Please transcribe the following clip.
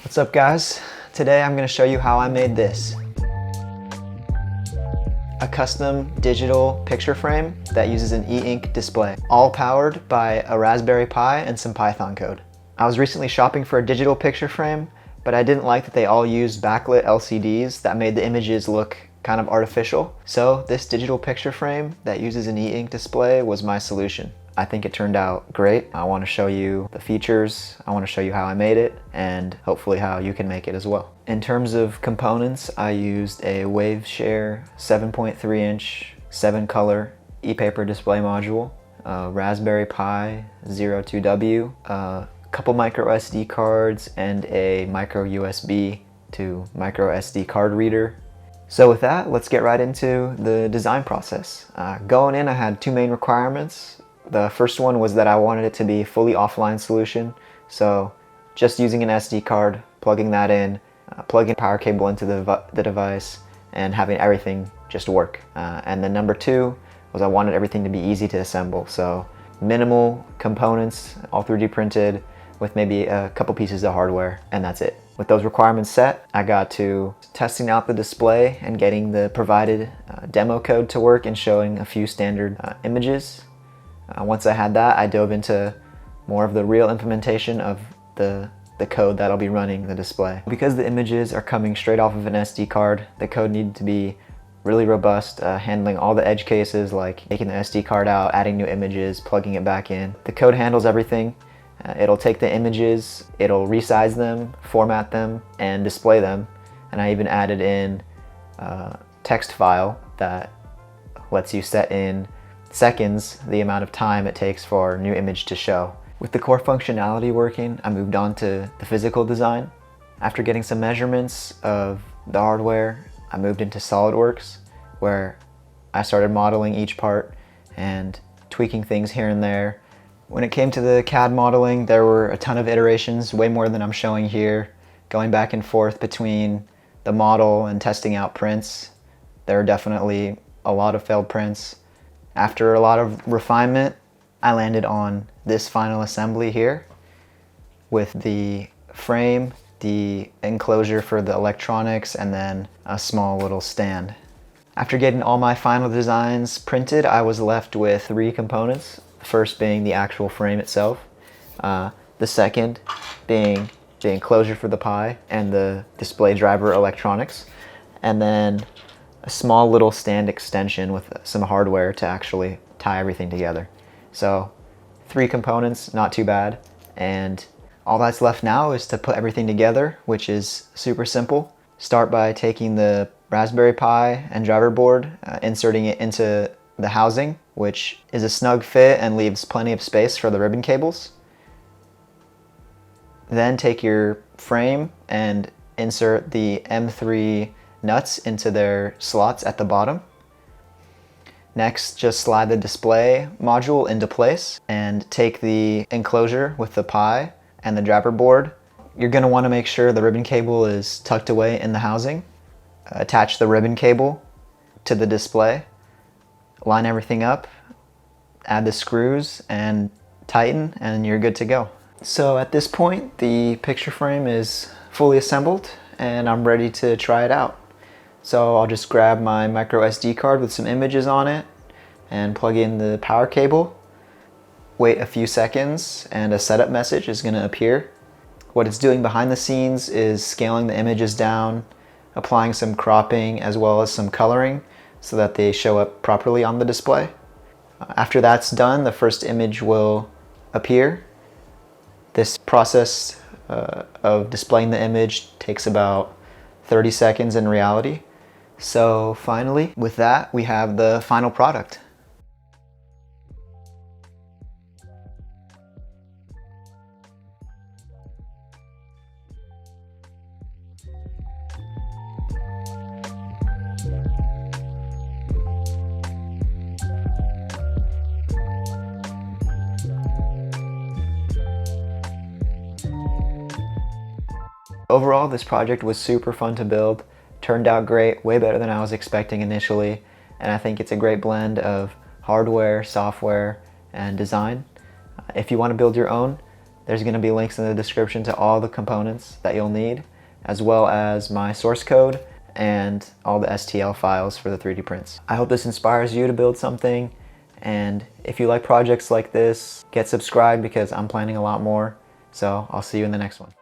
What's up, guys? Today I'm going to show you how I made this. A custom digital picture frame that uses an eInk display, all powered by a Raspberry Pi and some Python code. I was recently shopping for a digital picture frame, but I didn't like that they all used backlit LCDs that made the images look kind of artificial. So this digital picture frame that uses an eInk display was my solution. I think it turned out great. I want to show you the features, I want to show you how I made it, and hopefully how you can make it as well. In terms of components, I used a Waveshare 7.3 inch 7 color e-paper display module, a Raspberry Pi 02W, a couple micro SD cards, and a micro USB to micro SD card reader. So with that, let's get right into the design process. Going in, I had two main requirements. The first one was that I wanted it to be a fully offline solution, so just using an SD card, plugging that in, plugging a power cable into the device, and having everything just work. And then number two was I wanted everything to be easy to assemble, so minimal components, all 3D printed, with maybe a couple pieces of hardware, and that's it. With those requirements set, I got to testing out the display and getting the provided demo code to work and showing a few standard images. Once I had that, I dove into more of the real implementation of the code that'll be running the display. Because the images are coming straight off of an SD card, the code needed to be really robust, handling all the edge cases like taking the SD card out, adding new images, plugging it back in. The code handles everything. It'll take the images, it'll resize them, format them, and display them. And I even added in a text file that lets you set in seconds the amount of time it takes for a new image to show. With the core functionality working, I moved on to the physical design. After getting some measurements of the hardware, I moved into SolidWorks, where I started modeling each part and tweaking things here and there. When it came to the CAD modeling, there were a ton of iterations, way more than I'm showing here, going back and forth between the model and testing out prints. There are definitely a lot of failed prints. After a lot of refinement, I landed on this final assembly here with the frame, the enclosure for the electronics, and then a small little stand. After getting all my final designs printed, I was left with three components. The first being the actual frame itself, the second being the enclosure for the Pi and the display driver electronics, and then a small little stand extension with some hardware to actually tie everything together. So three components, not too bad. And all that's left now is to put everything together, which is super simple. Start by taking the Raspberry Pi and driver board, inserting it into the housing, which is a snug fit and leaves plenty of space for the ribbon cables. Then take your frame and insert the M3 nuts into their slots at the bottom. Next, just slide the display module into place and take the enclosure with the Pi and the driver board. You're going to want to make sure the ribbon cable is tucked away in the housing. Attach the ribbon cable to the display, line everything up, add the screws and tighten, and you're good to go. So at this point, the picture frame is fully assembled and I'm ready to try it out. So I'll just grab my micro SD card with some images on it and plug in the power cable. Wait a few seconds and a setup message is going to appear. What it's doing behind the scenes is scaling the images down, applying some cropping as well as some coloring so that they show up properly on the display. After that's done, the first image will appear. This process of displaying the image takes about 30 seconds in reality. So finally, with that, we have the final product. Overall, this project was super fun to build. Turned out great, way better than I was expecting initially, and I think it's a great blend of hardware, software, and design. If you want to build your own, There's going to be links in the description to all the components that you'll need, as well as my source code and all the STL files for the 3D prints. I hope this inspires you to build something, and if you like projects like this, get subscribed because I'm planning a lot more. So I'll see you in the next one.